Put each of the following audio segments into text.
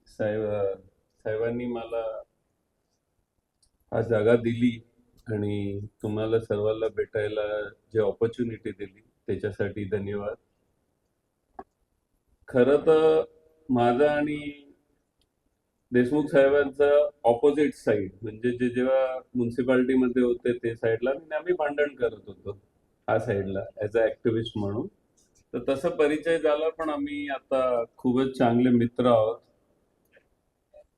साहेब साहेबांनी मला हा जागा दिली आणि तुम्हाला सर्वांना भेटायला जे ऑपॉर्च्युनिटी दिली त्याच्यासाठी धन्यवाद. खरं तर माझा आणि देशमुख साहेबांचा ऑपोजिट साईड म्हणजे जे जेव्हा म्युन्सिपाल्टीमध्ये होते ते साईडला आम्ही भांडण करत होतो, हा साईडला ऍज अ ऍक्टिव्हिस्ट म्हणून. तर तसा परिचय झाला, पण आम्ही आता खूपच चांगले मित्र आहोत.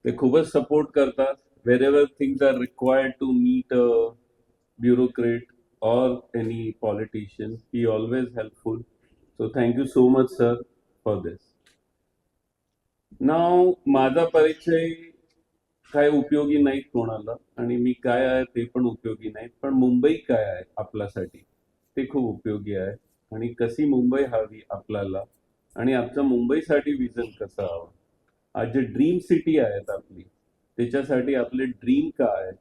ते खूपच सपोर्ट करतात. wherever things are required to meet a bureaucrat or any politician, he always helpful. So thank you so much, sir, for this. Now माझा परिचय काय उपयोगी नाहीत कोणाला, आणि मी काय आहे ते पण उपयोगी नाहीत, पण मुंबई काय आहे आपल्यासाठी ते खूप उपयोगी आहे. आणि कशी मुंबई हवी आपल्याला, आणि आमच्या मुंबईसाठी विजन कसं हवं. आज जे ड्रीम सिटी आहेत आपली, त्याच्यासाठी आपले ड्रीम काय आहेत,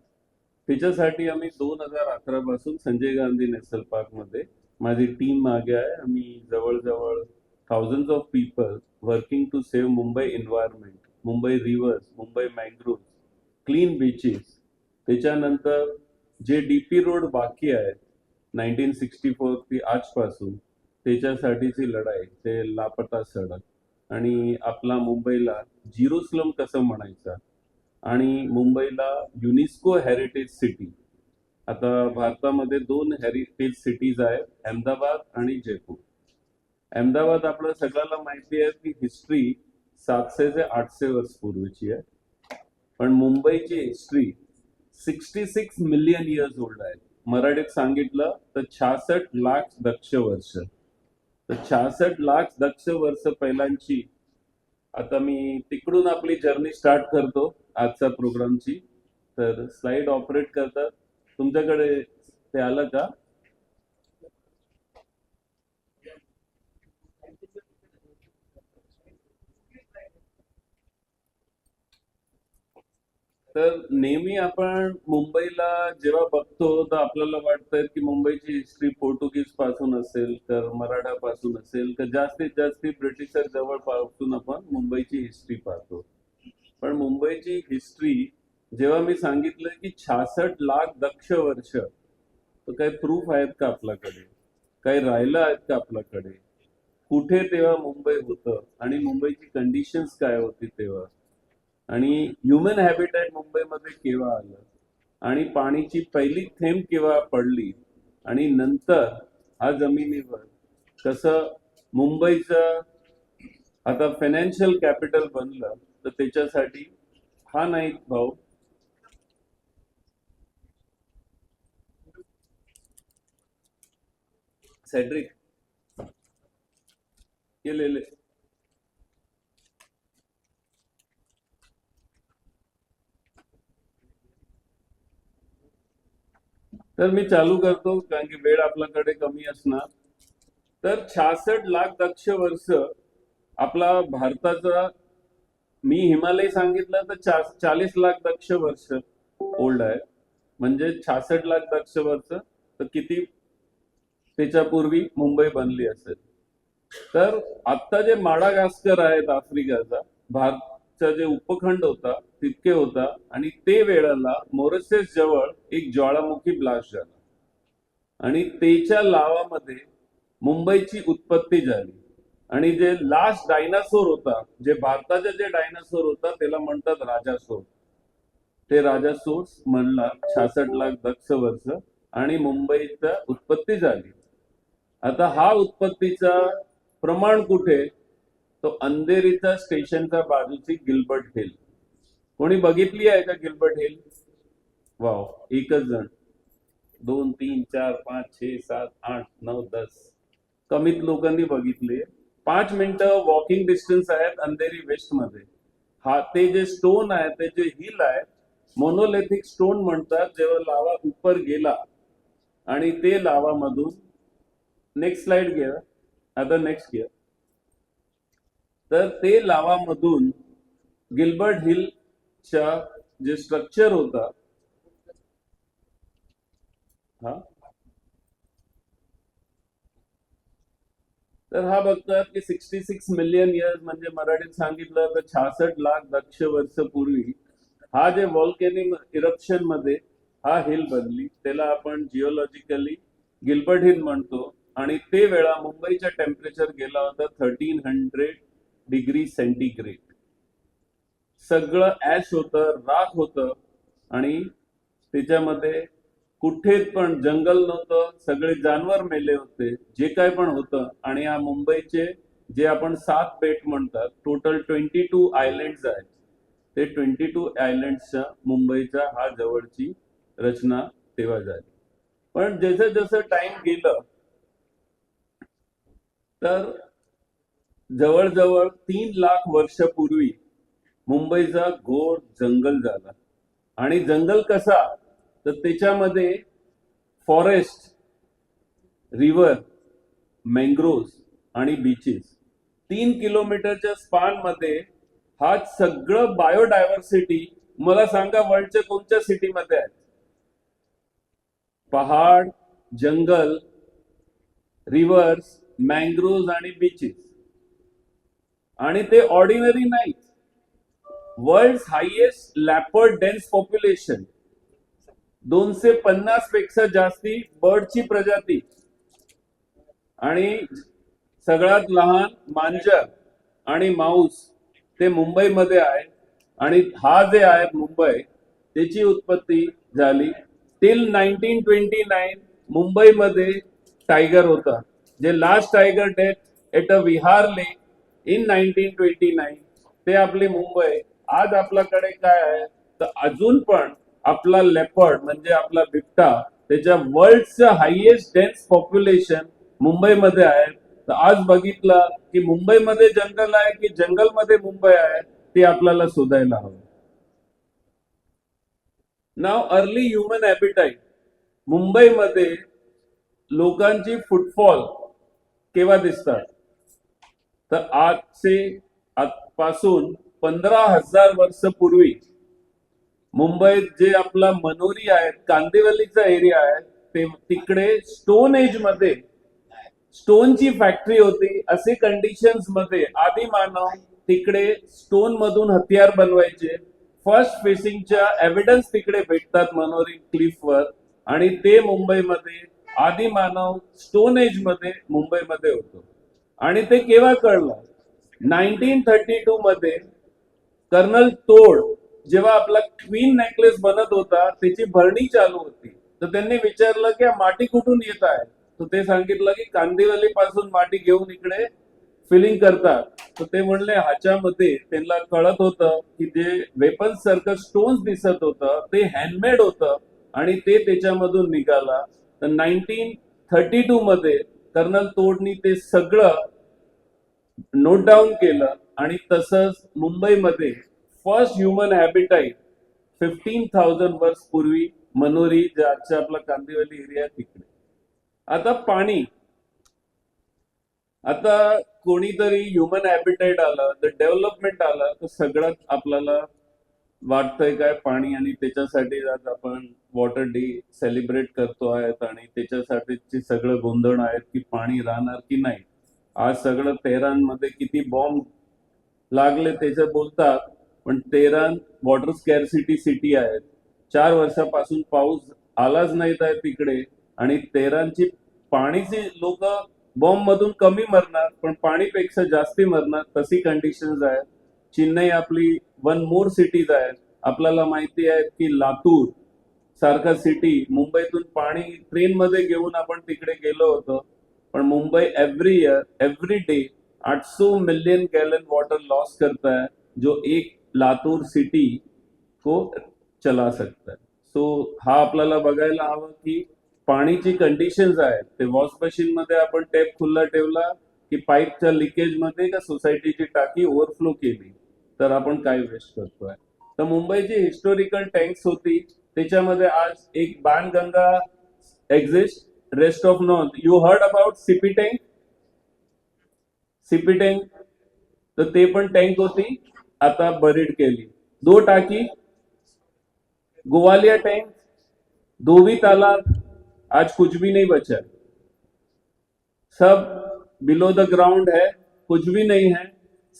त्याच्यासाठी आम्ही 2011 पासून संजय गांधी नॅशनल पार्क मध्ये माझी टीम मागे आहे. आम्ही जवळजवळ thousands of people working to save Mumbai environment, Mumbai rivers, Mumbai mangroves, clean beaches. त्याच्यानंतर जे डीपी रोड बाकी आहे 1964 ती आजपासून, त्याच्यासाठीची लढाई, ते लापता सडक, आणि आपला मुंबईला जिरोस्लम कसं म्हणायचं, आणि मुंबईला युनेस्को हेरिटेज सिटी. आता भारतामध्ये 2 हेरिटेज सिटीज आहेत, अहमदाबाद आणि जयपूर. अहमदाबाद आपल्या सगळ्याला माहिती आहे की हिस्ट्री 700 ते 800 वर्ष पूर्वीची आहे, पण मुंबईची हिस्ट्री 66 मिलियन इयर्स ओल्ड आहे. मराठीत सांगितलं तर 66 लाख दक्ष वर्ष. तर 66 लाख दक्ष वर्ष पहिल्यांची. आता मी तिकडून आपली जर्नी स्टार्ट करतो आजच्या प्रोग्रामची. तर स्लाइड ऑपरेट करतात तुमच्याकडे, ते आलं का? तर नेहमी आपण मुंबईला जेव्हा बघतो तर आपल्याला वाटतं की मुंबईची हिस्ट्री पोर्तुगीज पासून असेल, तर मराठा पासून असेल, तर जास्तीत जास्त ब्रिटिशर जवळ पासून आपण मुंबईची हिस्ट्री पाहतो. पण मुंबईची हिस्ट्री जेव्हा मी सांगितलं की 66 लाख दक्ष वर्ष, तर काही प्रूफ आहेत का आपल्याकडे, काही राहिलं आहेत का आपल्याकडे, कुठे तेव्हा मुंबई होतं, आणि मुंबईची कंडिशन्स काय होती तेव्हा, आणि ह्युमन हॅबिटॅट मुंबईमध्ये केव्हा आलं, आणि पाणीची पहिली थेंब केव्हा पडली, आणि नंतर हा जमिनीवर कसं मुंबईचं आता फायनान्शियल कॅपिटल बनलं. तर त्याच्यासाठी हा नाही भाऊ, सेड्रिक केलेले. तर मी चालू करतो कारण की वेळ आपल्याकडे कमी असणार. तर 66 लाख दक्ष वर्ष आपला भारताचा, मी हिमालय सांगितलं तर 40 लाख दक्ष वर्ष ओल्ड आहे. म्हणजे 66 लाख दक्ष वर्ष, तर किती त्याच्यापूर्वी मुंबई बनली असेल. तर आता जे माडागास्कर आहेत आफ्रिकाचा, भारतचा जे उपखंड होता तितके होता, आणि ते वेळेला मॉरिशस जवळ एक ज्वाळामुखी ब्लास्ट झाला, आणि त्याच्या लावामध्ये मुंबईची उत्पत्ती झाली. आणि जे लास्ट डायनासोर होता, जे भारताचा जे डायनासोर होता त्याला म्हणतात राजासोर. ते राजासोर म्हणला 66 लाख दक्ष वर्ष, आणि मुंबईचा उत्पत्ती झाली. आता हा उत्पत्तीचा प्रमाण कुठे, तो अंधेरीचा स्टेशनच्या बाजूची गिल्बर्ट हिल. कोणी बघितली आहे का गिल्बर्ट हिल? वाव, एकच जण. 2 3 4 5 6 7 8 9 10 कमीत लोकांनी बघितले. 5 मिनिटं वॉकिंग डिस्टन्स आहेत अंधेरी वेस्ट मध्ये. हा ते जे स्टोन आहे, ते जे हिल आहे, मोनोलिथिक स्टोन म्हणतात. जेव्हा लावा उपर गेला आणि ते लावा मधून, नेक्स्ट स्लाइड घ्या, आता नेक्स्ट घ्या. तर ते लावामधून गिल्बर्ट हिलच्या जे स्ट्रक्चर होता, हा, तर हा बघतात की 66 मिलियन इयर्स म्हणजे मराठीत सांगितलं तर 66 लाख दक्ष वर्ष पूर्वी हा जे व्हॉल्केनिक इरप्शन मध्ये हा हिल बनली, त्याला आपण जिओलॉजिकली गिल्बर्ट हिल म्हणतो. आणि ते वेळा मुंबईचा टेम्परेचर गेला होता 1300 डिग्री सेंटीग्रेड. सगळं ऍश होतं, राख होतं, आणि त्याच्यामध्ये कुठे पण जंगल नव्हतं, सगळे जानवर मेले होते, जे काय पण होतं. आणि या मुंबईचे जे आपण 7 बेट म्हणतात, टोटल 22 आयलँड्स आहेत, ते 22 आयलँड्सच्या मुंबईच्या हा जवळची रचना तेव्हा झाली. पण जसं जसं टाइम गेलं तर जवळजवळ 3 लाख वर्षापूर्वी मुंबईचा घोर जंगल झाला. आणि जंगल कसा, तर त्याच्यामध्ये फॉरेस्ट, रिव्हर, मँग्रोव्ह आणि बीचेस, 3 किलोमीटरच्या स्पान मध्ये हा सगळं बायोडायव्हर्सिटी. मला सांगा वर्ल्डच्या कोणत्या सिटीमध्ये आहे? पहाड, जंगल, रिव्हर्स, मँग्रोव्ह आणि बीचेस. आणि ते ऑर्डिनरी नाही, world highest leopard dense population, 250 पेक्षा जास्ती बर्डची प्रजाती, आणि सगळ्यात लहान मांजर आणि माऊस ते मुंबईमध्ये आहे. आणि हा जे आहे मुंबई, त्याची उत्पत्ती झाली टिल 1929. मुंबईमध्ये टायगर होता, जे last tiger death at a Vihar lake in 1929. ते आपली मुंबई. आज आपल्याकडे काय आहे, तर अजून पण आपला लेपर्ड म्हणजे आपला बिबटा, त्याच्या वर्ल्डचं हायेस्ट डेन्स पॉप्युलेशन मुंबईमध्ये आहे. तर आज बघितलं की मुंबईमध्ये जंगल आहे की जंगलमध्ये मुंबई आहे, ते आपल्याला शोधायला हवं. नाव अर्ली ह्युमन हॅबिटाईट. मुंबईमध्ये लोकांची फुटफॉल केव्हा दिसतात, तर आजपासून 15,000 वर्ष पूर्वी मुंबईत जे आपला मनोरी आहे, कांदिवलीचा एरिया आहे, ते तिकडे स्टोन एज मध्ये स्टोनची फॅक्टरी होती. असे कंडिशन्स मध्ये आदी मानव तिकडे स्टोन मधून हत्यार बनवायचे. फर्स्ट फेसिंगच्या एव्हिडन्स तिकडे भेटतात मनोरी क्लिफवर. आणि ते मुंबईमध्ये आदी मानव स्टोन एज मध्ये मुंबईमध्ये होतो. आणि ते केव्हा कळलं, 1932 मध्ये कर्नल तोड जेव्हा आपला क्वीन नेकलेस बनत होता, त्याची भरणी चालू होती, तर त्यांनी विचारलं की माटी कुठून येत आहे. तर ते सांगितलं की कांदिवली पासून माटी घेऊन इकडे फिलिंग करतात. तर ते म्हणले ह्याच्यामध्ये त्यांना कळत होतं की जे वेपन्स सारखं स्टोन्स दिसत होतं ते हँडमेड होतं, आणि ते त्याच्यामधून निघाला. तर 1932 मध्ये कर्नल तोडनी ते सगळं नोट डाऊन केलं. आणि तसंच मुंबईमध्ये फर्स्ट ह्युमन हॅबिटाईट 15,000 वर्ष पूर्वी मनोरी, जे आजच्या आपला कांदिवली एरिया तिकडे. आता पाणी, आता कोणीतरी ह्युमन हॅबिटेट आलं, तर डेव्हलपमेंट आलं, तर सगळ्यात आपल्याला वाटतंय काय, पाणी. आणि त्याच्यासाठी आज आपण वॉटर डे सेलिब्रेट करतो आहेत, आणि त्याच्यासाठीची सगळं गोंधळ आहेत की पाणी राहणार की नाही. आज सगळं तेहरानमध्ये किती बॉम्ब लागले त्याचं बोलतात, पण तेहरान वॉटर स्कॅरसिटी सिटी आहे. 4 वर्षापासून पाऊस आलाच नाही आहे तिकडे. आणि तेहरानची पाणीची लोक बॉम्ब मधून कमी मरणार, पण पाणीपेक्षा जास्ती मरणार, तशी कंडिशन्स आहेत. चेन्नई आपली वन मोर सिटीज आहेत. आपल्याला माहिती आहे की लातूर सारखा सिटी, मुंबईतून पाणी ट्रेन मध्ये घेऊन आपण तिकडे गेलो होतो. पण Mumbai every year every day 800 million gallon water loss करता है, जो एक लातूर सिटी को चला सकता है. सो हा आपल्याला बघायला हवं की पाणीची कंडिशन्स आहेत, ते वॉश मशीन मध्ये आपण टॅप खुल्ला ठेवला की पाईपच्या लिकेज मध्ये का सोसायटीची टाकी ओव्हरफ्लो केली, तर आपण काय वेस्ट करतोय. तर मुंबईची हिस्टोरिकल टँक्स होती, त्याच्यामध्ये आज एक Banganga exist. Rest of non you heard about CP tank. CP tank, तर ते पण टँक होती, आता बरीड केली. 2 टाकी, गोवालिया टँक, धोबी तालाब, आज कुछ भी नहीं बचा. सब बिलो द ग्राउंड है, कुछ भी नहीं है।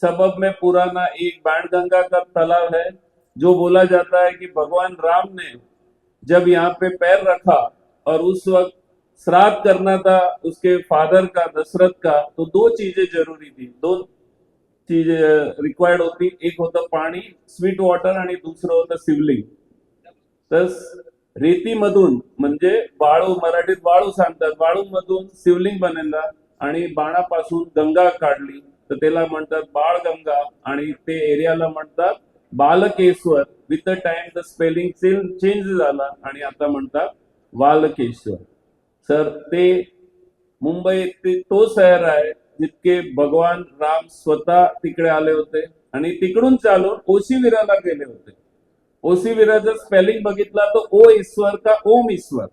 सबब में पुराना एक बाणगंगा का तालाब है, जो बोला जाता है कि भगवान राम ने जब यहाँ पे पैर रखा और उस वक्त श्राद्ध करना था उसके फादर का, दशरथ का, तो दो चीजें जरूरी थी, दो चीजें रिक्वायर्ड होती, एक होतं पाणी स्वीट वॉटर आणि दुसरं होतं शिवलिंग. तर रेतीमधून म्हणजे वाळू, मराठीत वाळू सांगतात, वाळूमधून शिवलिंग बनेला आणि बाणापासून गंगा काढली तर त्याला म्हणतात बाळगंगा आणि ते एरियाला म्हणतात Balkeshwar. With the time the spelling change झाला आणि आता म्हणतात बालकेश्वर. सर ते मुंबई तो शहर आहे जितके भगवान राम स्वतः तिकडे आले होते आणि तिकडून चालून ओशिविराला गेले होते. ओशिविराचं स्पेलिंग बघितला तो ओ ईश्वर का ओम ईश्वर,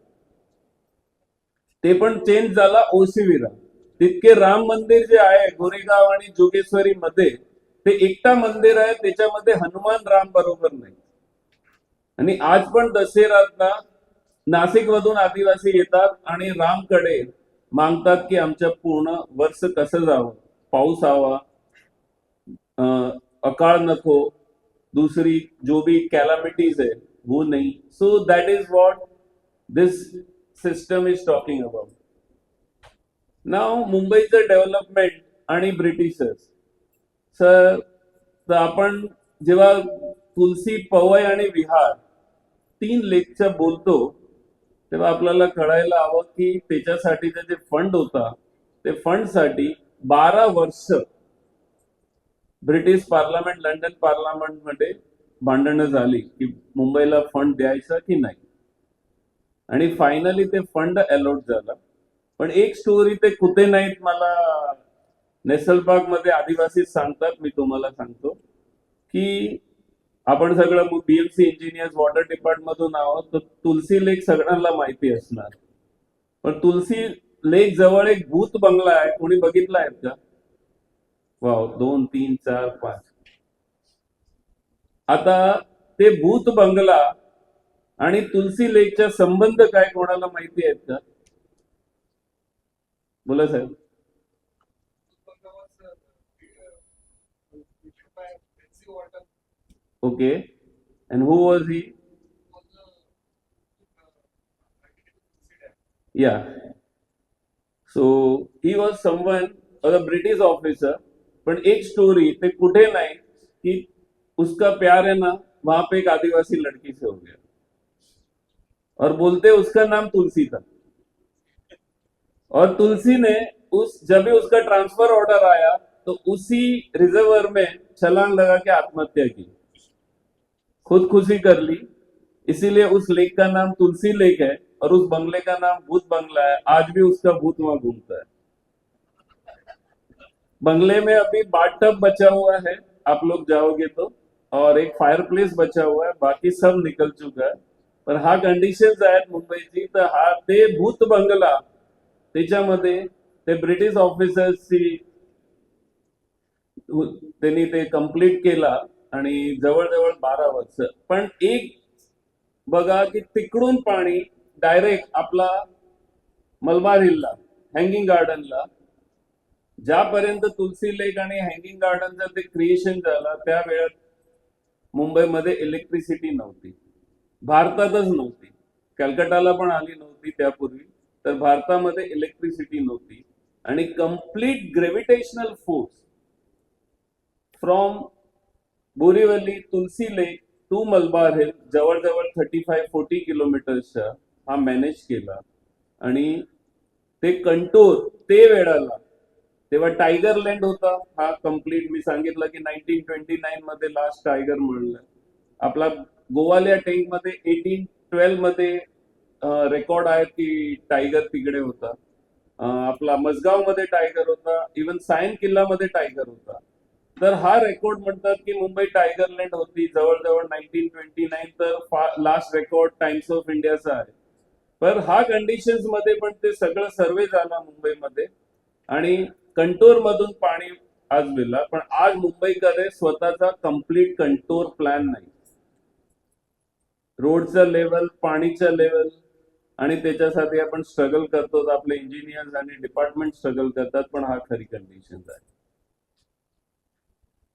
ते पण चेंज झाला ओशिविरा. तितके राम मंदिर जे आहे गोरेगाव आणि जोगेश्वरी मध्ये, ते एकटा मंदिर आहे, त्याच्यामध्ये हनुमान राम बरोबर नाही. आणि आज पण दशेरातला नाशिक मधून आदिवासी येतात आणि रामकडे मागतात की आमच्या पूर्ण वर्ष कसं जावं, पाऊस हवा, अकाळ नको, दूसरी जो भी कैलामिटीज है वो नहीं. So that is what this system is talking about. नाव मुंबईचं डेव्हलपमेंट आणि ब्रिटिशर्स. सर, तर आपण जेव्हा तुलसी, पवई आणि विहार 3 लेकचं बोलतो तेव्हा आपल्याला कळायला हवं की त्याच्यासाठीचा जे फंड होता, ते फंडसाठी 12 वर्ष ब्रिटिश पार्लमेंट, लंडन पार्लमेंटमध्ये भांडणं झाली की मुंबईला फंड द्यायचा की नाही. आणि फायनली ते फंड अलॉट झाला. पण एक स्टोरी ते कुठे नाहीत, मला नेसलबाग मध्ये आदिवासी सांगतात, मी तुम्हाला सांगतो की आपण सगळं बीएमसी इंजिनियर्स वॉटर डिपार्टमेंट मधून आहोत, तर तुलसी लेक सगळ्यांना माहिती असणार. पण तुलसी लेक जवळ एक भूत बंगला आहे, कोणी बघितला आहे का? वाव, 2 3 4 5. आता ते भूत बंगला आणि तुलसी लेकचा संबंध काय, कोणाला माहिती आहेत का? बोला साहेब. Okay, and who was he? Yeah, so he was someone, a British officer. पण एक स्टोरी ते कुठे नाही कि उसका प्यार है ना वहां पे एक आदिवासी लड़की से हो गया और बोलते उसका नाम तुलसी था. और तुलसी ने जब भी उसका ट्रांसफर ऑर्डर आया तो उसी रिजर्वर में छलांग लगा के आत्महत्या की, खुदकुशी कर ली. इसीलिए उस लेक का नाम तुलसी लेक है और उस बंगले का नाम भूत बंगला है. आज भी उसका भूत वहां घूमता है. बंगले में अभी बाथटब बचा हुआ है, आप लोग जाओगे तो, और एक फायरप्लेस बचा हुआ है, बाकी सब निकल चुका है. पण हा कंडिशन्स आहेत मुंबईची. तर हा ते भूत बंगला, त्याच्यामध्ये ते ब्रिटिश ऑफिसर्सची त्यांनी ते कंप्लीट केला आणि जवळजवळ 12 वर्ष. पण एक बघा की तिकडून पाणी डायरेक्ट आपला मलबार हिलला, हँगिंग गार्डनला, ज्यापर्यंत तुलसी लेक आणि हँगिंग गार्डनचं ते क्रिएशन झालं त्या वेळात मुंबईमध्ये इलेक्ट्रिसिटी नव्हती, भारतातच नव्हती. कलकत्ताला पण आली नव्हती त्यापूर्वी. तर भारतामध्ये इलेक्ट्रिसिटी नव्हती आणि complete gravitational force from Borivali, Tulsi lake to Malabar hill, जवळजवळ 35-40 किलोमीटर्सचा हा मॅनेज केला. आणि ते कंटोर ते वेळाला, तेव्हा टायगर लँड होता हा कंप्लीट. मी सांगितलं की 1929 मध्ये लास्ट टायगर म्हणलं. आपला गोवालिया टँक मध्ये 1812 मध्ये रेकॉर्ड आहे की टायगर तिकडे होता. आपला मसगाव मध्ये टायगर होता, इवन सायन किल्ला मध्ये टायगर होता. तर हा रेकॉर्ड म्हणतात की मुंबई टायगर लँड होती जवळजवळ 1929. तर लास्ट रेकॉर्ड टाइम्स ऑफ इंडियाचा आहे. पण हा कंडिशन्स मध्ये पण ते सगळं सर्वे झाला मुंबईमध्ये आणि कंटोर मधून पाणी आज दिला. पण आज मुंबईकडे स्वतःचा कंप्लीट कंटोर प्लॅन नाही. रोडचा लेवल, पाणीचा लेवल आणि त्याच्यासाठी आपण स्ट्रगल करतो, आपले इंजिनियर्स आणि डिपार्टमेंट स्ट्रगल करतात, पण हा खरी कंडिशन आहे.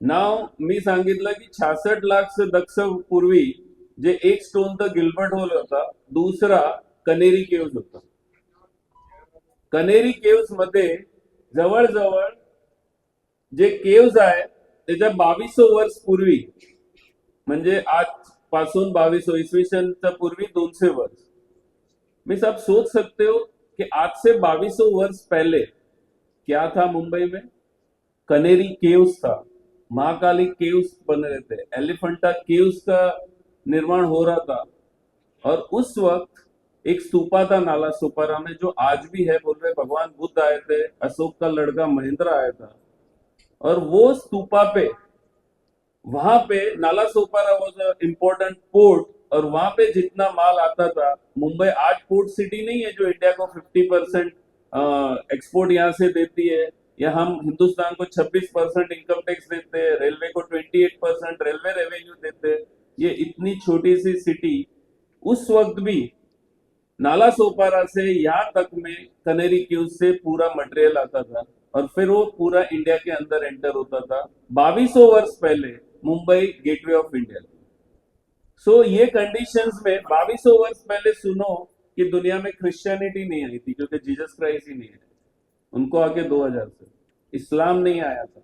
नाव मी सांगितलं की 66 लाख दक्ष पूर्वी जे एक स्टोन तर गिल्बर्ट होल होता, दुसरा कनेरी केव्स होता. कनेरी केव्स मध्ये जवळजवळ जे केव्स आहे त्याच्या 2200 वर्ष पूर्वी, म्हणजे आज पासून 2200 इसवी सनच्या पूर्वी 200 वर्ष. मिस आप सोच सकते हो कि आज से 2200 वर्ष पहले क्या था मुंबई में? कनेरी केव्स था, महाकाली केव्स बन रहे थे, एलिफेंटा केव्स का निर्माण हो रहा था. और उस वक्त एक स्तूपा था नाला सोपारा में, जो आज भी है. बोल रहे भगवान बुद्ध आए थे, अशोक का लड़का महेंद्र आया था, और वो स्तूपा पे, वहां पे Nala Sopara was important port, और वहां पे जितना माल आता था, मुंबई आज पोर्ट सिटी नहीं है जो इंडिया को 50% एक्सपोर्ट यहाँ से देती है, या हम हिंदुस्तान को 26% इनकम टैक्स देते हैं, रेलवे को 28% रेलवे रेवेन्यू देते हैं. ये इतनी छोटी सी सिटी उस वक्त भी नाला सोपारा से यहाँ तक में कनेरी केव्स से पूरा मटेरियल आता था, और फिर वो पूरा इंडिया के अंदर एंटर होता था. 2200 वर्ष पहले Mumbai gateway of India. So ये कंडीशंस में 2200 वर्ष पहले सुनो कि दुनिया में क्रिश्चियनिटी नहीं आई थी, क्योंकि जीसस क्राइस्ट ही नहीं है. उनको आके 2000 से इस्लाम नहीं आया था,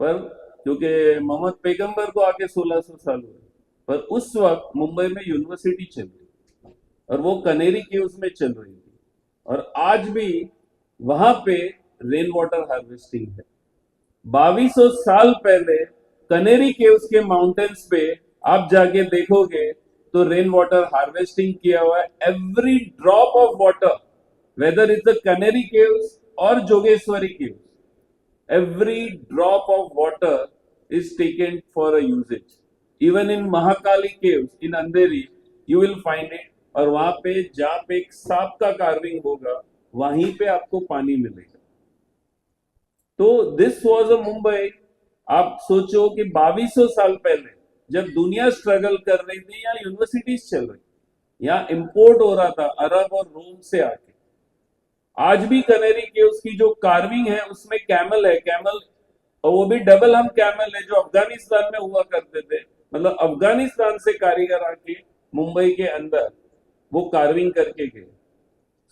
पर क्योंकि मोहम्मद पैगंबर को आके 1600 साल हुए. पर उस वक्त मुंबई में यूनिवर्सिटी चल रही, और वो कनेरी केव्स में चल रही थी, और आज भी वहां पे रेन वाटर हार्वेस्टिंग है. 2200 साल पहले कनेरी केव्स के माउंटेन्स पे आप जाके देखोगे तो रेन वाटर हार्वेस्टिंग किया हुआ है. Every drop of water, whether it's the Kanheri caves और Jogeshwari caves, every drop of water is taken for a usage. Even in Mahakali caves in Andheri you will find it. और वहां पे जहां पे एक सांप का कार्विंग होगा, वहीं पे आपको पानी मिलेगा. तो दिस वॉज अ मुंबई. आप सोचो कि 2200 साल पहले जब दुनिया स्ट्रगल कर रही थी, यहाँ यूनिवर्सिटीज चल रही, यहाँ इंपोर्ट हो रहा था अरब और रोम से आके. आज भी कनेरी केव्स की जो कार्विंग है उसमें कैमल है, कैमल, और वो भी डबल हम कैमल है जो अफगानिस्तान में हुआ करते थे. मतलब अफगानिस्तान से कारीगर आके मुंबई के अंदर वो कार्विंग करके गए.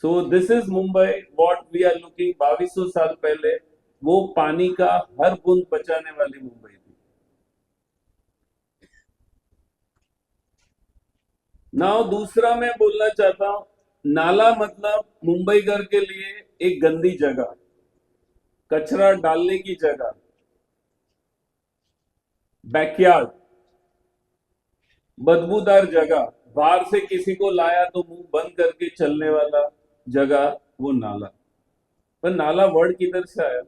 So this is Mumbai what we are looking. 2200 साल पहले वो पानी का हर बूंद बचाने वाली मुंबई थी. नाउ दूसरा मैं बोलना चाहता हूं, नाला मतलब मुंबईगर के लिए एक गंदी जगह, कचरा डालने की जगह, बैकयार्ड, बदबूदार जगह, बाहर से किसी को लाया तो मुंह बंद करके चलने वाला जगह, वो नाला. पर नाला वर्ड किधर से आया?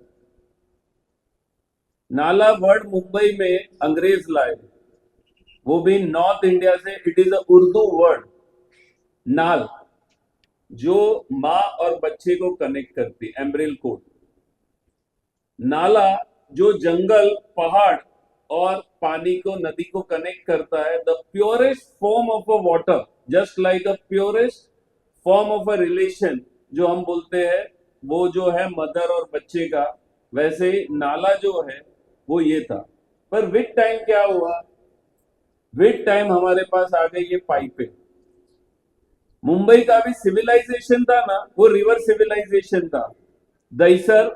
नाला वर्ड मुंबई में अंग्रेज लाए, वो भी नॉर्थ इंडिया से. It is a Urdu word, नाल, जो माँ और बच्चे को कनेक्ट करती, एम्ब्रिल कोड. नाला जो जंगल, पहाड़ और पानी को, नदी को कनेक्ट करता है. The purest form of a water, just like a purest form of a relation जो हम बोलते हैं, वो जो है मदर और बच्चे का, वैसे ही नाला जो है वो ये था. पर विद टाइम क्या हुआ? विद टाइम हमारे पास आ गई ये पाइपें. मुंबई का भी सिविलाइजेशन था ना, वो रिवर सिविलाइजेशन था. दहीसर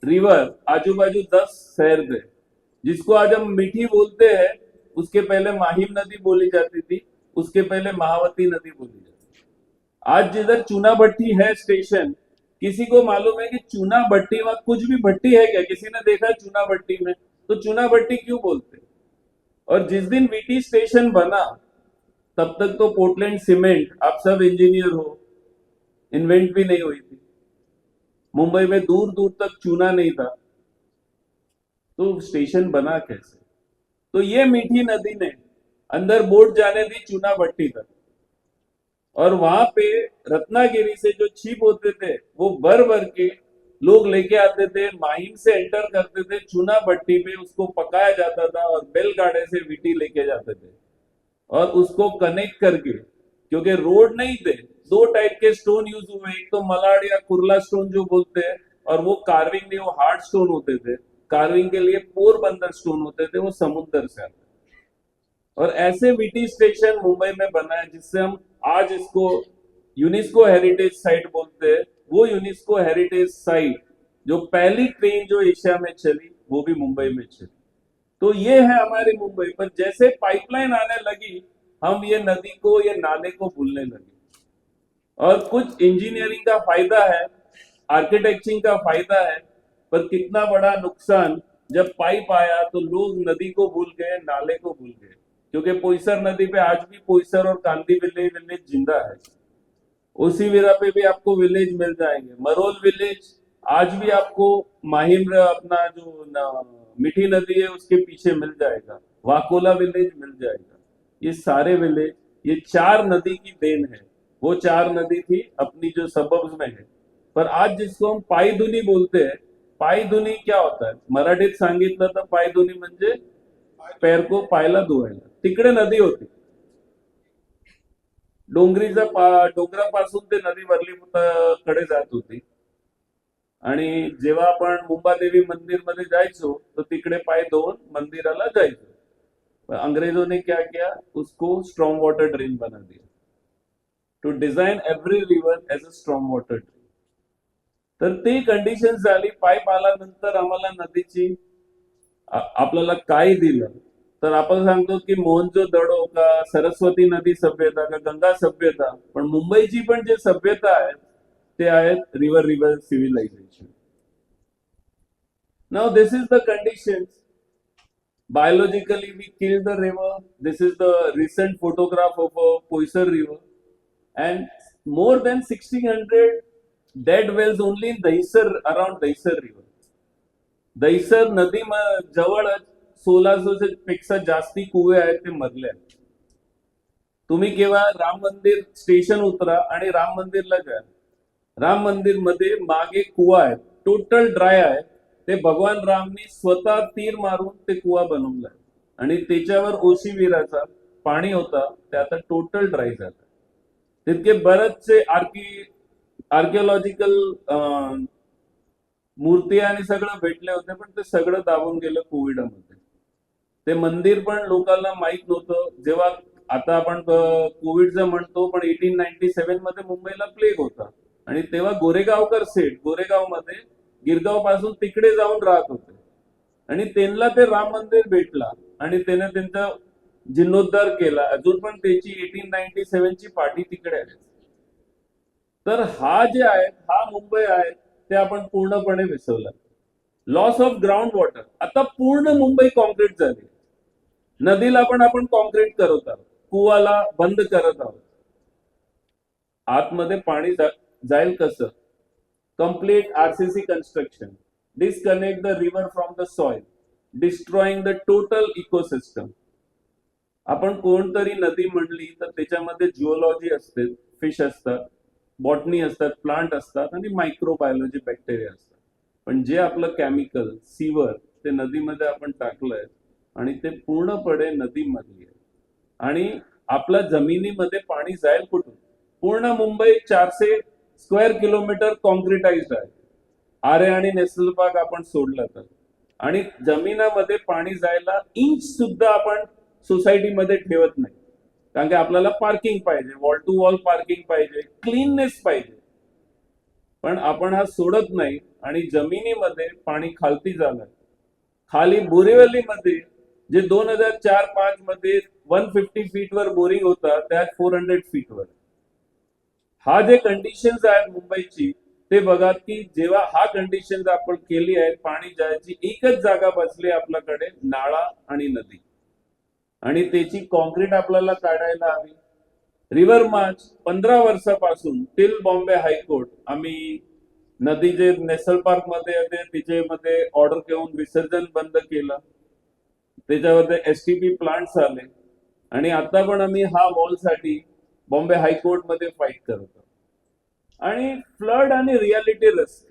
रिवर, आजू बाजू 10 शहर थे, जिसको आज हम मीठी बोलते हैं. उसके पहले माहिम नदी बोली जाती थी, उसके पहले महावती नदी बोली जाती थी. आज जिधर चूना भट्टी है स्टेशन, किसी को मालूम है कि चूना भट्टी, वहां कुछ भी भट्टी है क्या? किसी ने देखा चूना भट्टी में? तो चूना भट्टी क्यों बोलते? और जिस दिन वीटी स्टेशन बना, तब तक तो पोर्टलैंड सीमेंट, आप सब इंजीनियर हो, इन्वेंट भी नहीं हुई थी. मुंबई में दूर दूर तक चूना नहीं था, तो स्टेशन बना कैसे? तो ये मीठी नदी ने अंदर बोट जाने दी चूना भट्टी तक, और वहां पे रत्नागिरी से जो छिप होते थे वो भर भर के लोग लेके आते थे, माहिम से एंटर करते थे चूना भट्टी पे, उसको पकाया जाता था और बैलगाड़े से वीटी लेके जाते थे, और उसको कनेक्ट करके क्योंकि रोड नहीं थे, दो टाइप के स्टोन यूज हुए, एक तो मलाड या कुर्ला स्टोन जो बोलते हैं, और वो कार्विंग नहीं, वो हार्ड स्टोन होते थे। कार्विंग के लिए पोरबंदर स्टोन होते थे, वो समुद्र से आते। और ऐसे वीटी स्टेशन मुंबई में बना है जिससे हम आज इसको यूनेस्को हेरिटेज साइट बोलते हैं। वो यूनेस्को हेरिटेज साइट, जो पहली ट्रेन जो एशिया में चली, वो भी मुंबई में चली। तो ये है हमारी मुंबई। पर जैसे पाइपलाइन आने लगी, हम ये नदी को, ये नाले को भूलने लगे। और कुछ इंजीनियरिंग का फायदा है, आर्किटेक्चरिंग का फायदा है, पर कितना बड़ा नुकसान। जब पाइप आया तो लोग नदी को भूल गए, नाले को भूल गए। क्योंकि पोईसर नदी पे आज भी पोईसर और कांदी विलेज जिंदा है। उसी विरा पे भी आपको विलेज मिल जाएंगे, मरोल विलेज आज भी आपको, माहिम अपना जो मीठी नदी है उसके पीछे मिल जाएगा, वाकोला विलेज मिल जाएगा। ये सारे विलेज, ये चार नदी की देन है। वो चार नदी थी अपनी जो सबब्स में है। पर आज जिसको हम पायधुनी बोलते हैं, पायधुनी क्या होता है मराठीत सांगितलं तर पायधुनी म्हणजे पैर को पायला धुवायला। तिकडे नदी होती, डोंगरापासून ते नदी वर्ली कडे जात होती। आणि जेव्हा आपण मुंबादेवी मंदिर मध्ये जायचो तो तिकडे पाय धुवून मंदिराला जायचो। अंग्रेजों ने क्या किया, उसको स्ट्रॉन्ग वाटर ड्रेन बना दिया, to design every river as a strong water drain. तर ती कंडिशन झाली। पाईप आल्यानंतर आम्हाला नदीची आपल्याला काय दिलं, तर आपण सांगतो की मोहनजोदडो का सरस्वती नदी सभ्यता का गंगा सभ्यता, पण मुंबईची पण जे सभ्यता आहे ते आहेत river civilisation. Now this is the conditions. Biologically, we killed the river. This is the recent photograph of a Poisar River, and more than 1600 dead wells only in Dahisar, around Dahisar River. Dahisar नदी जवळच 1600 पेक्षा जास्ती कुवे आहेत ते मरले आहेत। तुम्ही केव्हा राम मंदिर स्टेशन उतरा आणि राम मंदिरला जा। राम मंदिर मध्ये मागे कुवा आहे, टोटल ड्राय आहे। ते भगवान रामनी स्वतः तीर मारून ते कुवा बनवलाय, आणि त्याच्यावर ओशी विराचा पाणी होता, ते आता टोटल ड्राय झालं। तितके बरेचसे आर्किओलॉजिकल मूर्ती आणि सगळं भेटले होते, पण ते सगळं दाबून गेलं कोविडमध्ये। ते मंदिर पण लोकांना माहित नव्हतं। जेव्हा आता आपण कोविडचं म्हणतो, पण 1897 मध्ये मुंबईला प्लेग होता, आणि तेव्हा गोरेगावकर सेठ गोरेगावमध्ये गिरगाव पासून तिकडे जाऊन राहत होते, आणि त्यांना ते राम मंदिर भेटला, आणि त्याने त्यांचा जीर्णोद्धार केला। अजून पण त्याची 1897 ची पाठी तिकडे आहे। तर हा जे आहे, हा मुंबई आहे, ते आपण पूर्णपणे विसरलं। लॉस ऑफ ग्राउंड वॉटर, आता पूर्ण मुंबई कॉन्क्रीट झाली। नदीला पण आपण कॉन्क्रीट करत आहोत, कुवाला बंद करत आहोत। आतमध्ये पाणी जाईल कसं? Complete RCC construction, disconnect the river from the soil, destroying the total ecosystem. आपण कोणतरी नदी म्हणली तर त्याच्यामध्ये जिओलॉजी असते, फिश असतात, बॉटनी असतात, प्लांट असतात, आणि मायक्रोबायोलॉजी बॅक्टेरिया असतात। पण जे आपलं केमिकल सीवर ते नदीमध्ये आपण टाकलंय, आणि ते पूर्णपणे नदीमध्ये आहे, आणि आपल्या जमिनीमध्ये पाणी जाईल कुठून? पूर्ण मुंबई 400 स्क्वेअर किलोमीटर कॉन्क्रिटाइज्ड आहे, आरे आणि नॅशनल पार्क आपण सोडलं तर। आणि जमिनामध्ये पाणी जायला इंच सुद्धा आपण सोसायटीमध्ये ठेवत नाही, कारण की आपल्याला पार्किंग पाहिजे, वॉल टू वॉल पार्किंग पाहिजे, क्लीननेस पाहिजे। पण आपण हा सोडत नाही, आणि जमिनीमध्ये पाणी खालती झालं। खाली बोरिवलीमध्ये जे 2004-5 मध्ये 150 फीट वर बोरिंग होता, त्यात 400 फीट वर। हा जे कंडिशन्स आहेत मुंबईची, ते बघा की जेव्हा हा कंडिशन्स आपण केली आहे, पाणी जायची एकच जागा बसली आपल्याकडे, नाळा आणि नदी, आणि त्याची कॉन्क्रीट आपल्याला काढायला हवी। रिव्हर मार्च 15 वर्षापासून टिल बॉम्बे हायकोर्ट आम्ही नदी जे नॅशनल पार्क मध्ये येते तिच्यामध्ये ऑर्डर घेऊन विसर्जन बंद केलं, त्याच्यामध्ये एसटीपी प्लांट्स आले, आणि आता पण आम्ही हा वॉल साठी बॉम्बे हायकोर्ट मध्ये फाईट करतो। आणि फ्लड आणि रियालिटी रिस्क,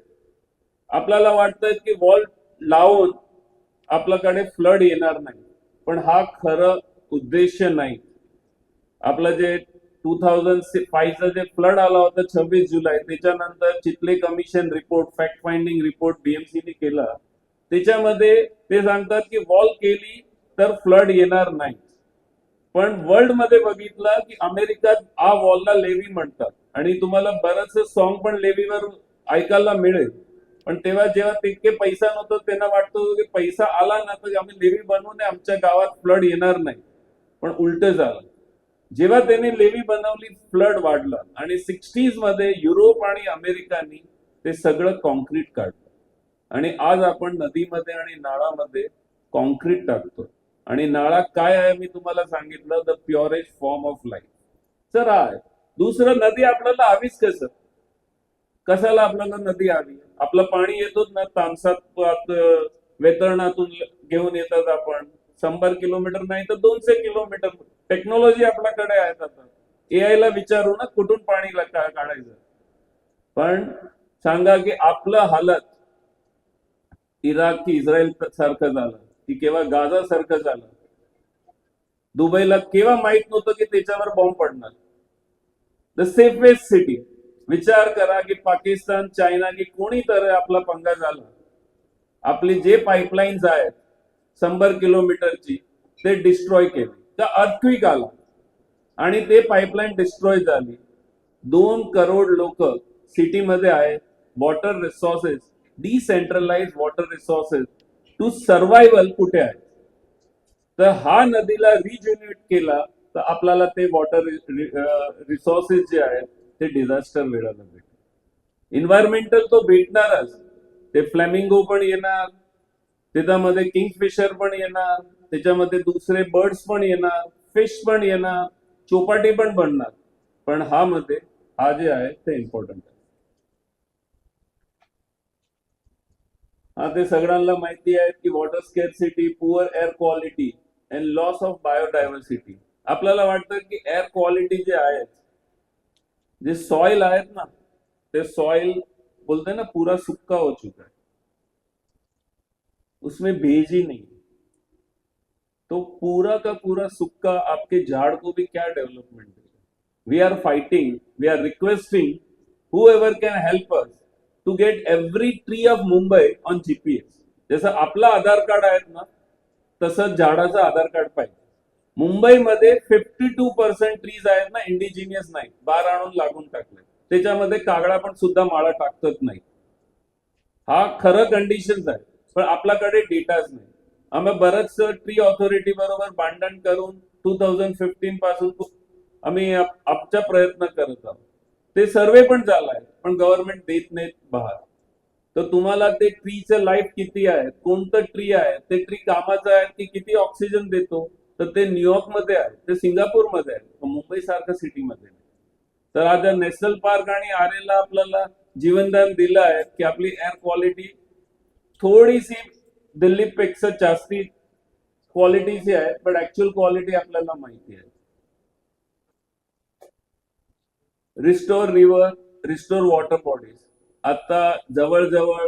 आपल्याला वाटतं की वॉल लावून आपल्याकडे फ्लड येणार नाही, पण हा खरं उद्देश नाही। आपलं जे 2005चा जे फ्लड आला होता 26 जुलै, त्याच्यानंतर Chikhale commission report, fact finding report बीएमसीने केला. त्याच्यामध्ये ते सांगतात की वॉल केली तर फ्लड येणार नाही. पण वर्ल्ड मध्ये बघितलं की अमेरिकात आ वॉलला लेव्ही म्हणतात आणि तुम्हाला बरंच सॉन्ग पण लेव्हीवर ऐकायला मिळेल. पण तेव्हा जेव्हा तितके पैसा नव्हता त्यांना वाटतं की पैसा आला ना तर आम्ही लेव्ही बनवू नये, आमच्या गावात फ्लड येणार नाही. पण उलट झालं. जेव्हा त्यांनी लेव्ही बनवली फ्लड वाढला आणि 60s मध्ये युरोप आणि अमेरिकानी ते सगळं कॉन्क्रीट काढलं आणि आज आपण नदीमध्ये आणि नाळामध्ये कॉन्क्रीट टाकतो. आणि नाळा काय आहे मी तुम्हाला सांगितलं, the purest form of life. तर आहे दुसरं, नदी आपल्याला हवीच कसं, कशाला आपल्याला नदी हवी? आपलं पाणी येतोच ना तामसात, वेतरणातून घेऊन येतात आपण 100 किलोमीटर नाही तर 200 किलोमीटर. टेक्नॉलॉजी आपल्याकडे आहेत. आता एआय ला विचारू ना कुठून पाणी काढायचं. पण सांगा की आपलं हालत इराक की इस्रायल सारखं झालं की केव्हा गाझा सारखं झालं. दुबईला केव्हा माहित नव्हतं की त्याच्यावर बॉम्ब पडणार. The safest city. विचार करा की पाकिस्तान, चायना की कोणी तर आपला पंगा झाला, आपली जे पाईपलाईन्स आहेत 100 किलोमीटरची ते डिस्ट्रॉय केली, तर अर्थक्वेक आला आणि ते पाईपलाईन डिस्ट्रॉय झाली. 2 करोड लोक सिटीमध्ये आहेत. Water resources, decentralise water resources to survival कुठे आहे? तर हा नदीला रिज्युनेट केला तर आपल्याला ते वॉटर रिसोर्सेस जे आहेत ते डिझास्टर वेळेला भेटतात. इन्व्हायरमेंटल तो भेटणारच. ते फ्लॅमिंगो पण येणार, त्याच्यामध्ये किंगफिशर पण येणार, त्याच्यामध्ये दुसरे बर्ड्स पण येणार, फिश पण येणार, चौपाटी पण बनणार. पण हा जे आहे ते इम्पॉर्टंट आहे. हा ते सगळ्यांना माहिती आहे की water scarcity, poor air quality and loss of biodiversity. आपल्याला वाटतं की एअर क्वालिटी जे आहेत, जे सॉइल आहेत ना, ते सॉइल बोलते ना पूरा सूखा हो चुका है, उसमें भेज ही नहीं. तो पूरा का पूरा सूखा आपके झाड़ को भी क्या डेवलपमेंट देगा? We are fighting, we are requesting whoever can help us to get every tree of Mumbai on GPS. जसं आपलं आधार कार्ड आहेत ना तसं झाडाचं आधार कार्ड पाहिजे. मुंबईमध्ये 52% ट्रीज आहेत ना इंडिजिनियस नाही, बार आणून लागून टाकले. त्याच्यामध्ये कागडा पण सुद्धा माळा टाकत नाही. हा खरं कंडिशन आहे, पण आपल्याकडे डेटाच नाही. आम्ही बरंच ट्री ऑथॉरिटी बरोबर भांडण करून 2015 पासून आम्ही आमचा प्रयत्न करत आहोत. ते सर्वे पण झालाय, पण गव्हर्नमेंट देत नाहीत बाहेर. तर तुम्हाला ते ट्रीचं लाईफ किती आहे, कोणतं ट्री आहे, ते ट्री कामाचं आहे की किती ऑक्सिजन देतो, तर ते न्यूयॉर्क मध्ये आहे, ते सिंगापूरमध्ये आहे, मुंबई सारख्या सिटीमध्ये नाही. तर आज नॅशनल पार्क आणि आरेला आपल्याला जीवनदान दिलं आहे की आपली एअर क्वालिटी थोडीशी दिल्लीपेक्षा जास्ती क्वालिटीची आहे, पण ऍक्च्युअल क्वालिटी आपल्याला माहिती आहे. Restore river, restore water bodies. आता जवळजवळ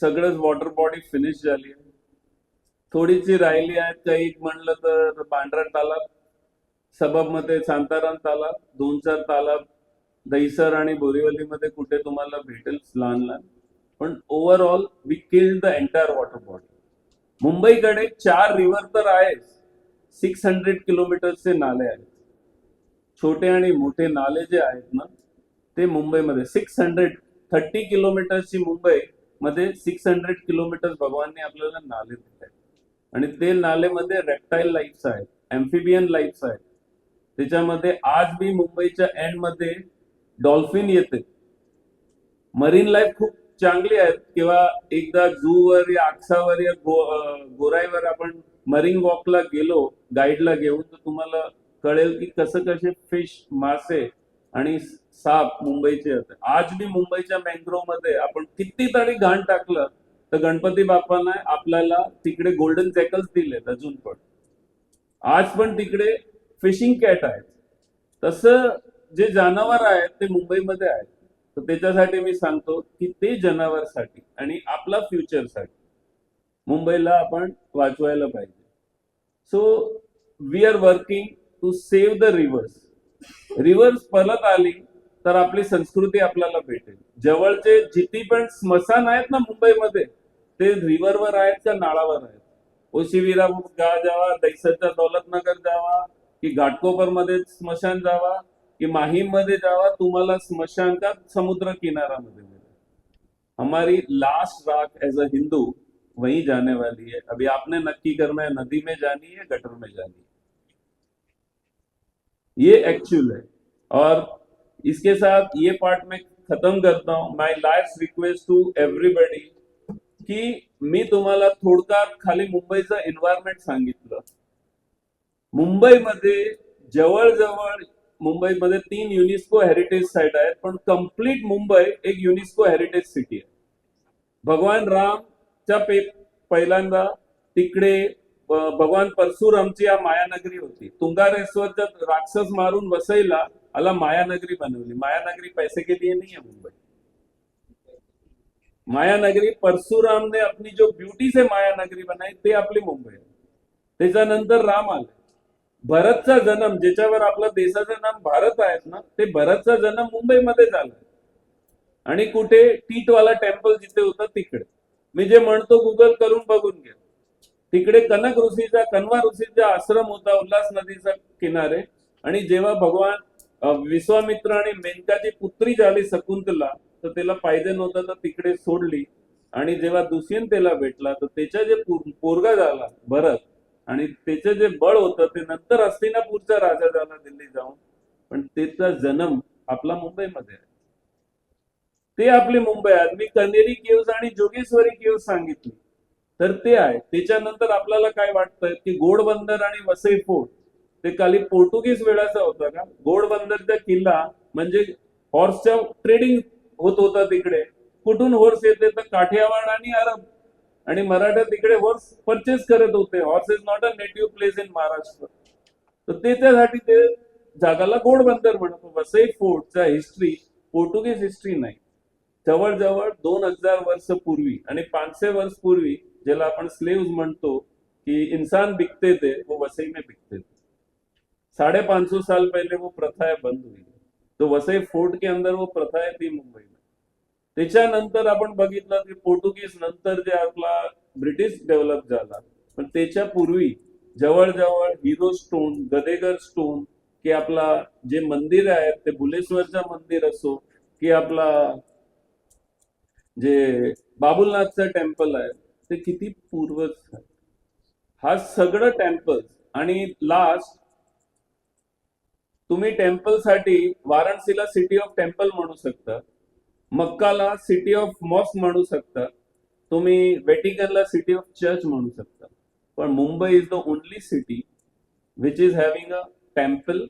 सगळंच वॉटर बॉडी फिनिश झाली आहे. थोडीशी राहिली आहेत. काही म्हणलं तर पांढरा तालाब, सबबमध्ये शांताराम तालाब, 2-4 तालाब दहिसर आणि बोरिवलीमध्ये कुठे तुम्हाला भेटेल लहान लहान. पण overall we killed the entire water body. मुंबईकडे 4 रिव्हर तर आहेत, 600 किलोमीटरचे नाले आहेत. छोटे आणि मोठे नाले जे आहेत ना ते मुंबईमध्ये 630 किलोमीटरची मुंबई मध्ये 600 किलोमीटर भगवानने आपल्याला नाले दिले आहेत. आणि ते नालेमध्ये रेप्टाईल लाईफ्स आहेत, एम्फिबियन लाईफ्स आहेत. त्याच्यामध्ये आज बी मुंबईच्या एंड मध्ये डॉल्फिन येते. मरीन लाईफ खूप चांगली आहेत. किंवा एकदा झूवर या आक्सावर या गोराईवर आपण मरीन वॉकला गेलो गाईडला घेऊन, तर तुम्हाला कळेल की कसं कसे फिश, मासे आणि साप मुंबईचे येतात. आज बी मुंबईच्या मँग्रोव्ह मध्ये आपण कितीतरी घाण टाकलं तर गणपती बाप्पांना आपल्याला तिकडे गोल्डन जॅकल्स दिलेत अजून पण. आज पण तिकडे फिशिंग कॅट आहेत. तसं जे जनावर आहेत ते मुंबईमध्ये आहेत. तर त्याच्यासाठी मी सांगतो की ते जनावरसाठी आणि आपला फ्युचरसाठी मुंबईला आपण वाचवायला पाहिजे. So we are working to save the rivers. Rivers परत आली तर आपली संस्कृती आपल्याला भेटेल. जवळचे जिथे पण स्मशान आहेत ना मुंबईमध्ये, ते रिव्हरवर आहेत का नाळावर आहेत? ओशिवीरा गा जावा, दैसरच्या दौलतनगर जावा, की घाटकोपर मध्ये स्मशान जावा, कि माहीम मध्ये जावा, तुम्हाला स्मशान का समुद्र किनारामध्ये मिळेल. हमारी लास्ट राख एज अ हिंदू वहीं जाने वाली है. अभी आपने नक्की करना है, नदी में जानी है, गटर में जानी है. ये एक्चुअल है. और इसके साथ ये पार्ट में खत्म करता हूं. माय लास्ट रिक्वेस्ट टू एव्हरीबडी, की मी तुम्हाला थोडक्यात खाली मुंबईचं एन्व्हायरमेंट सांगितलं. मुंबईमध्ये जवळजवळ मुंबईमध्ये 3 युनेस्को हेरिटेज साईट आहेत, पण कम्प्लीट मुंबई एक युनेस्को हेरिटेज सिटी आहे. भगवान रामच्या पहिल्यांदा तिकडे भगवान परशुरामची या मायानगरी होती. तुंगारेश्वरच्या राक्षस मारून वसईला आला मायानगरी बनवली. मायानगरी पैसे के लिए नहीं है मुंबई. मायानगरी परशुराम ने अपनी जो ब्युटी से मायानगरी बनाई, ते आपली मुंबई. त्याच्यानंतर राम आले. भरतचा जन्म, ज्याच्यावर आपल्या देशाचं नाम भारत आहेत ना, ते भरतचा जन्म मुंबईमध्ये झाला. आणि कुठे टीटवाला टेम्पल जिथे होतं तिकडे. मी जे म्हणतो गुगल करून बघून घ्या. तिकडे कनक ऋषीचा, कन्वा ऋषीचा आश्रम होता उल्हास नदीच्या किनारे. आणि जेव्हा भगवान विश्वामित्र आणि मेनकाची पुत्री झाली शकुंतला, तर त्याला पाहिजे नव्हतं तर तिकडे सोडली. आणि जेव्हा दुष्यंतेला भेटला तर त्याचा जे पोरगा झाला भरत, आणि त्याचं जे बळ होतं ते नंतर हस्तिनापूरचा राजा झाला दिल्ली जाऊन. पण त्याचा जन्म आपला मुंबईमध्ये आहे. ते आपली मुंबई आहे. मी कनेरी केव्ज आणि जोगेश्वरी केव्ज सांगितली, तर ते आहे. त्याच्यानंतर आपल्याला काय वाटतंय की घोडबंदर आणि वसई फोर्ट ते खाली पोर्तुगीज वेळाचा होता का? घोडबंदरचा किल्ला म्हणजे हॉर्सच्या ट्रेडिंग होत होता तिकडे. कुठून हॉर्स येते तर काठियावाड आणि अरब आणि मराठा तिकडे हॉर्स परचेस करत होते. Horse is not a native place in Maharashtra. तर त्याच्यासाठी ते जागाला घोडबंदर म्हणतो. वसई फोर्टचा हिस्ट्री पोर्तुगीज हिस्ट्री नाही. जवळजवळ 2000 वर्ष पूर्वी आणि 500 वर्ष पूर्वी, ज्याला आपण स्लेव्स म्हणतो कि इंसान बिकते थे, वो वसई में बिकते थे. 550 साल पहले वो प्रथा बंद हुई. तो वसई फोर्ट के अंदर वो प्रथा थी मुंबई में. त्याच्यानंतर आपण बघितलं की पोर्तुगीज नंतर जे आपला ब्रिटिश डेव्हलप झाला, पण त्याच्या पूर्वी जवळजवळ हिरो स्टोन, गदेगर स्टोन, की आपला जे मंदिर आहे ते भुलेश्वरचं मंदिर असो, की आपला जे बाबुलनाथचं टेम्पल आहे ते किती पूर्वज आहे. हा सगळं टेम्पल. आणि लास्ट तुम्ही टेम्पल साठी वाराणसीला सिटी ऑफ टेम्पल म्हणू शकता, मक्काला सिटी ऑफ मॉस्क म्हणू शकता, तुम्ही वेटिकनला सिटी ऑफ चर्च म्हणू शकता. पण Mumbai is the only city which is having a temple,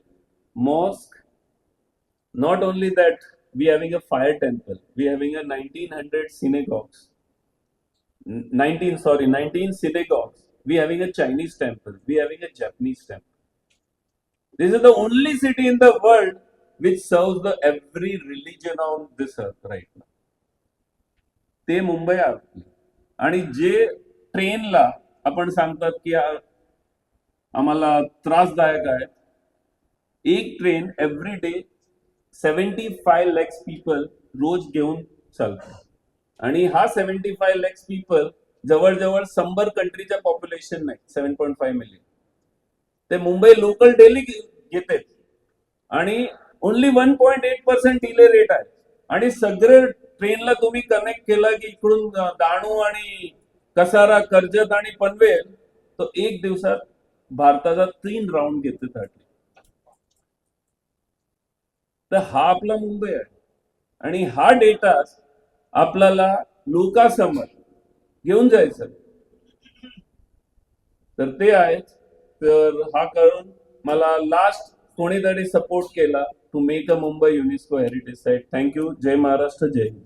mosque. Not only that, we having a fire temple, we having a 1900 synagogues, 19 synagogues, we having a Chinese temple, we having a Japanese temple. This is the only city in the world which serves the every religion on this earth right now. ते मुंबई आहे. आणि जे ट्रेनला आपण सांगतात की आम्हाला त्रासदायक आहे, एक train every day 75 lakhs people रोज घेऊन चालतो. आणि हा 75 lakhs पीपल जवळजवळ 100 कंट्रीच्या पॉप्युलेशन नाही, 7.5 मिलियन. ते मुंबई लोकल डेली घेते. आणि ओनली 1.8% डिले रेट आहे. आणि सगळे ट्रेनला तुम्ही कनेक्ट केला की इकडून डहाणू आणि कसारा, कर्जत आणि पनवेल, तो एक दिवसात भारताचा 3 राऊंड घेते त्या ट्रेन. तर हा आपला मुंबई आहे. आणि हा डेटा आपल्याला लोकांसमोर घेऊन जायचं, तर ते आहे. तर हा करून मला लास्ट कोणीतरी सपोर्ट केला to make a Mumbai UNESCO heritage site. Thank you. जय महाराष्ट्र, जय हिंद.